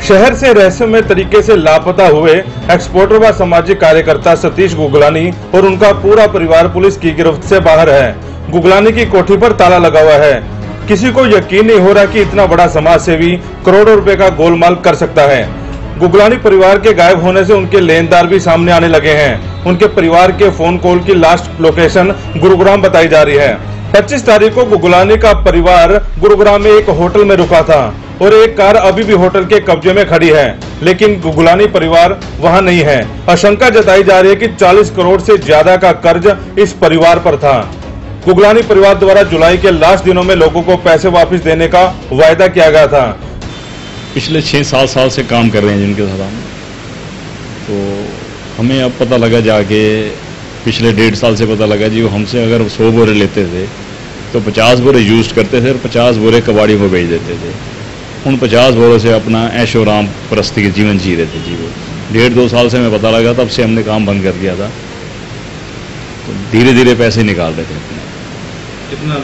शहर से रहस्यमय तरीके से लापता हुए एक्सपोर्टर व सामाजिक कार्यकर्ता सतीश गुगलानी और उनका पूरा परिवार पुलिस की गिरफ्त से बाहर है। गुगलानी की कोठी पर ताला लगा हुआ है। किसी को यकीन नहीं हो रहा कि इतना बड़ा समाज सेवी करोड़ों रुपए का गोलमाल कर सकता है। गुगलानी परिवार के गायब होने से उनके लेनदार भी सामने आने लगे हैं। उनके परिवार के फोन कॉल की लास्ट लोकेशन गुरुग्राम बताई जा रही है। 25 तारीख को गुगलानी का परिवार गुरुग्राम में एक होटल में रुका था और एक कार अभी भी होटल के कब्जे में खड़ी है, लेकिन गुगलानी परिवार वहां नहीं है। आशंका जताई जा रही है कि 40 करोड़ से ज्यादा का कर्ज इस परिवार पर था। गुगलानी परिवार द्वारा जुलाई के लास्ट दिनों में लोगों को पैसे वापस देने का वायदा किया गया था। पिछले 6-7 साल से काम कर रहे हैं जिनके साथ हम, तो हमें अब पता लगा जाके, पिछले 1.5 साल से पता लगा जी वो हमसे अगर 100 बोरे लेते थे तो 50 बोरे यूज करते थे और 50 बोरे कबाड़ी को बेच देते थे। उन 50 बोरों से अपना ऐशो आराम परस्ती के जीवन जी रहे थे जी वो। 1.5-2 साल से हमें पता लगा, तब से हमने काम बंद कर दिया था। तो धीरे धीरे पैसे निकाल रहे थे अपने। कितना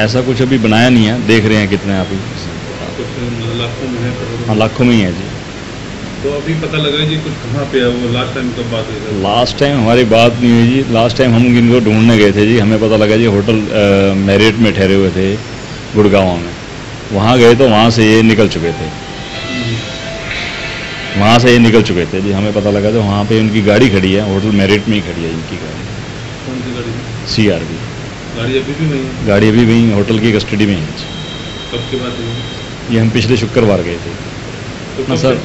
ऐसा कुछ अभी बनाया नहीं है, देख रहे हैं कितने आप लाखों में है। हाँ, लाखों में ही है जी। तो अभी पता लगा जी कुछ कहाँ पे है वो? लास्ट टाइम कब बात हुई? लास्ट टाइम हमारी बात नहीं हुई जी। लास्ट टाइम हम इनको ढूंढने गए थे जी। हमें पता लगा जी होटल मैरियट में ठहरे हुए थे गुड़गांव में। वहाँ गए तो वहाँ से ये निकल चुके थे। वहाँ से ये निकल चुके थे जी। हमें पता लगा तो वहाँ पे उनकी गाड़ी खड़ी है, होटल मैरियट में ही खड़ी है इनकी गाड़ी। कौन सी गाड़ी? CRV गाड़ी अभी भी नहीं है? गाड़ी अभी वहीं होटल की कस्टडी में है। कब की बात हुई? ये हम पिछले शुक्रवार गए थे। तो सर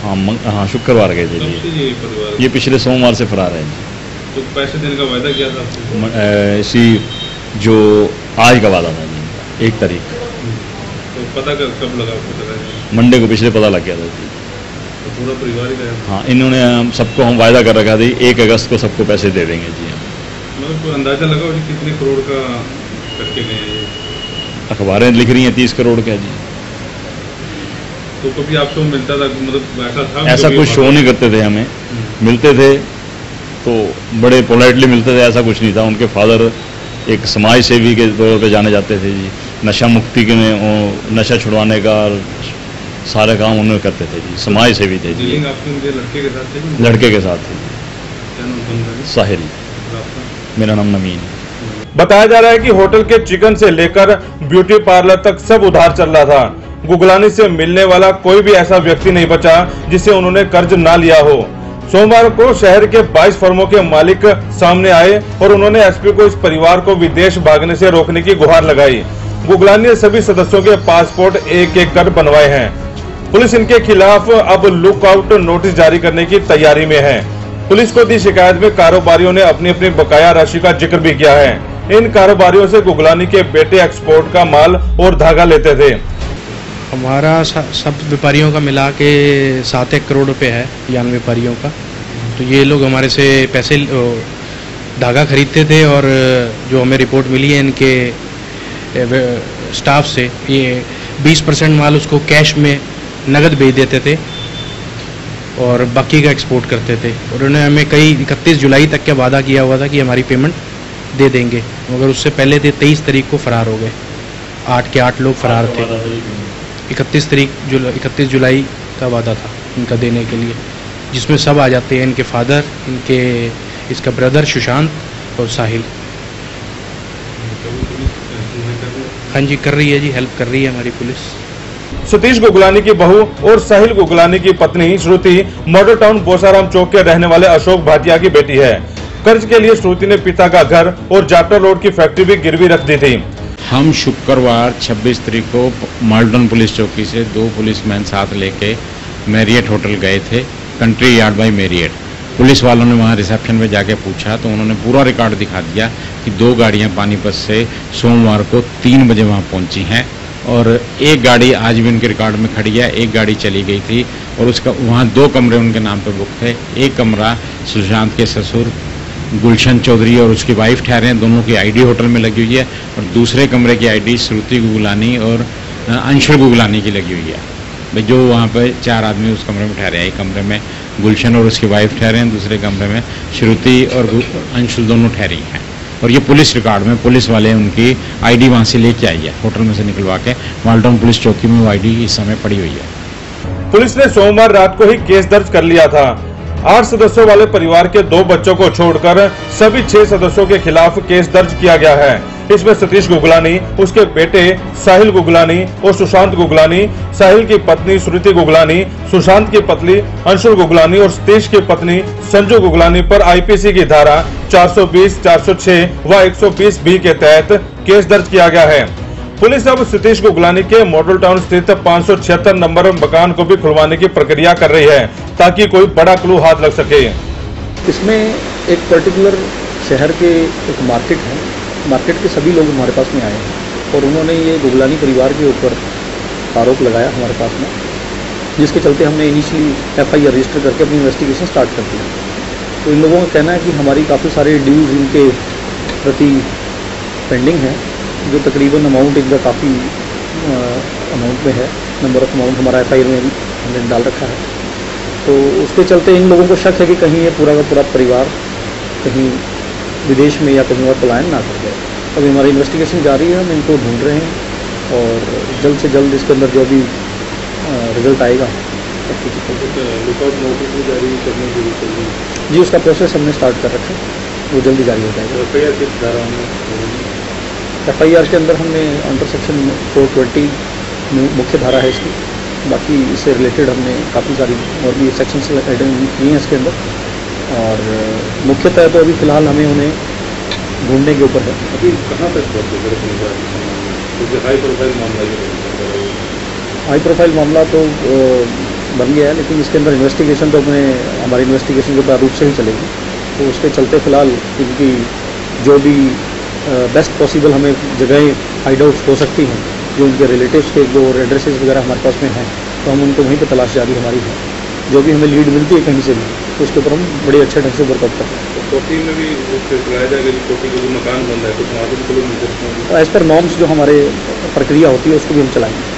हाँ शुक्रवार गए थे जी। ये पिछले सोमवार से फरार है। तो पैसे देने का वायदा किया था आपसे? इसी जो आज का वादा था जी, 1 तारीख। तो पता कब लगा? मंडे को पिछले पता लग गया था जी। तो पूरा परिवार ही गया? हाँ, इन्होंने सबको हम वायदा कर रखा था 1 अगस्त को सबको पैसे दे देंगे जी। मतलब कोई अंदाजा लगा कि कितने करोड़ का करके गए हैं? अखबारें लिख रही हैं 30 करोड़ का जी। तो कभी आपको मिलता था, मतलब ऐसा था? ऐसा कुछ शो नहीं करते थे हमें। मिलते थे तो बड़े पोलाइटली मिलते थे, ऐसा कुछ नहीं था। उनके फादर एक समाज सेवी के तौर पे जाने जाते थे जी। नशा मुक्ति के में नशा छुड़वाने का सारे काम उन्होंने करते थे जी। समाज सेवी थे जी। आपके लड़के के साथ थे? लड़के के साथ थे। क्या नाम? साहिल। मेरा नाम नवीन। बताया जा रहा है कि होटल के चिकन से लेकर ब्यूटी पार्लर तक सब उधार चल रहा था। गुगलानी से मिलने वाला कोई भी ऐसा व्यक्ति नहीं बचा जिसे उन्होंने कर्ज ना लिया हो। सोमवार को शहर के 22 फर्मों के मालिक सामने आए और उन्होंने एसपी को इस परिवार को विदेश भागने से रोकने की गुहार लगाई। गुगलानी ने सभी सदस्यों के पासपोर्ट एक-एक कर बनवाए हैं। पुलिस इनके खिलाफ अब लुकआउट नोटिस जारी करने की तैयारी में है। पुलिस को दी शिकायत में कारोबारियों ने अपनी अपनी बकाया राशि का जिक्र भी किया है। इन कारोबारियों से गुगलानी के बेटे एक्सपोर्ट का माल और धागा लेते थे। हमारा सब व्यापारियों का मिला के 7-1 करोड़ रुपए है, यान व्यापारियों का। तो ये लोग हमारे से पैसे धागा खरीदते थे और जो हमें रिपोर्ट मिली है इनके स्टाफ से, ये 20% माल उसको कैश में नगद भेज देते थे और बाकी का एक्सपोर्ट करते थे। और उन्होंने हमें 31 जुलाई तक का वादा किया हुआ था कि हमारी पेमेंट दे देंगे, मगर उससे पहले 23 तारीख को फरार हो गए। 8 के 8 लोग फरार थे। 31 जुलाई का वादा था इनका देने के लिए, जिसमें सब आ जाते हैं, इनके फादर, इसका ब्रदर सुशांत और साहिल। हाँ जी, कर रही है जी, हेल्प कर रही है हमारी पुलिस। सतीश गुगलानी की बहू और साहिल गुगलानी की पत्नी श्रुति मॉडल टाउन बोसाराम चौक के रहने वाले अशोक भाटिया की बेटी है। कर्ज के लिए श्रुति ने पिता का घर और जाटर रोड की फैक्ट्री भी गिरवी रख दी थी। हम शुक्रवार 26 तारीख को मॉडल पुलिस चौकी से 2 पुलिसमैन साथ लेके मैरियट होटल गए थे, country yard by Marriott. Police वालों ने वहाँ रिसेप्शन में जाके पूछा तो उन्होंने पूरा रिकॉर्ड दिखा दिया कि 2 गाड़ियाँ पानीपत से सोमवार को 3 बजे वहाँ पहुँची हैं और 1 गाड़ी आज भी उनके रिकॉर्ड में खड़ी है, 1 गाड़ी चली गई थी और उसका वहाँ 2 कमरे उनके नाम पर बुक थे। 1 कमरा सुशांत के ससुर गुलशन चौधरी और उसकी वाइफ ठहरे हैं, दोनों की आईडी होटल में लगी हुई है, और दूसरे कमरे की आईडी श्रुति गुगलानी और अंशुल गुगलानी की लगी हुई है। भाई जो वहाँ पर 4 आदमी उस कमरे में ठहरे हैं। एक कमरे में गुलशन और उसकी वाइफ ठहरे हैं, दूसरे कमरे में श्रुति और अंशुल दोनों ठहरी हैं। और ये पुलिस रिकॉर्ड में पुलिस वाले उनकी आईडी वहाँ से लेके आई है, होटल में से निकलवा के माल्टन पुलिस चौकी में वो आईडी इस समय पड़ी हुई है। पुलिस ने सोमवार रात को ही केस दर्ज कर लिया था। 8 सदस्यों वाले परिवार के 2 बच्चों को छोड़कर सभी 6 सदस्यों के खिलाफ केस दर्ज किया गया है। इसमें सतीश गुगलानी, उसके बेटे साहिल गुगलानी और सुशांत गुगलानी, साहिल की पत्नी श्रुति गुगलानी, सुशांत की पत्नी अंशुल गुगलानी और सतीश की पत्नी संजू गुगलानी पर आईपीसी की धारा 420, 406 व 120 बी के तहत केस दर्ज किया गया है। पुलिस अब सतीश गुगलानी के मॉडल टाउन स्थित 576 नंबर मकान को भी खुलवाने की प्रक्रिया कर रही है ताकि कोई बड़ा क्लू हाथ लग सके। इसमें एक पर्टिकुलर शहर के एक मार्केट है, मार्केट के सभी लोग हमारे पास में आए हैं और उन्होंने ये गुगलानी परिवार के ऊपर आरोप लगाया हमारे पास में, जिसके चलते हमने इनिशियली FIR रजिस्टर करके अपनी इन्वेस्टिगेशन स्टार्ट कर दी। तो इन लोगों का कहना है कि हमारी काफ़ी सारे ड्यूज इनके प्रति पेंडिंग है, जो तकरीबन अमाउंट इनका काफ़ी अमाउंट में है, नंबर ऑफ अमाउंट हमारा FIR में भी हमने डाल रखा है। तो उसके चलते इन लोगों को शक है कि कहीं ये पूरा का पूरा परिवार कहीं विदेश में या कहीं और पलायन ना कर जाए। अभी हमारी इन्वेस्टिगेशन जारी है, हम इनको ढूंढ रहे हैं और जल्द से जल्द इसके अंदर जो भी रिजल्ट आएगा सब कुछ लुकआउट नोटिस भी जारी करने की जरूरत है जी, उसका प्रोसेस हमने स्टार्ट कर रखा है, वो जल्दी जारी हो जाएगा। FIR किस धारा में? FIR के अंदर हमने अंडर सेक्शन 420 मुख्य धारा है इसकी, बाकी इससे रिलेटेड हमने काफ़ी सारी और भी सेक्शंस ऐड किए हैं इसके अंदर और मुख्यतः तो अभी फिलहाल हमें उन्हें ढूंढने के ऊपर है। अभी कहाँ तक पहुँचे क्योंकि हाई प्रोफाइल मामला हाई प्रोफाइल मामला तो बन गया है, लेकिन इसके अंदर इन्वेस्टिगेशन तो हमारी इन्वेस्टिगेशन के प्रारूप से ही चलेगी। तो उसके चलते फिलहाल इनकी जो भी बेस्ट पॉसिबल हमें जगहें हाइड आउट हो सकती हैं, जो उनके रिलेटिव्स के जो एड्रेसेस वगैरह हमारे पास में हैं, तो हम उनको वहीं पर तलाश जारी हमारी है। जो भी हमें लीड मिलती है कहीं से भी, तो उसके ऊपर हम बड़े अच्छे ढंग से वर्कआउट करते हैं। तो कोठी में भी चलाया जाएगा कि कोठी का जो मकान बन रहा है कुछ वहाँ से भी एज पर नॉर्म्स जो हमारे प्रक्रिया होती है उसको भी हम चलाएंगे।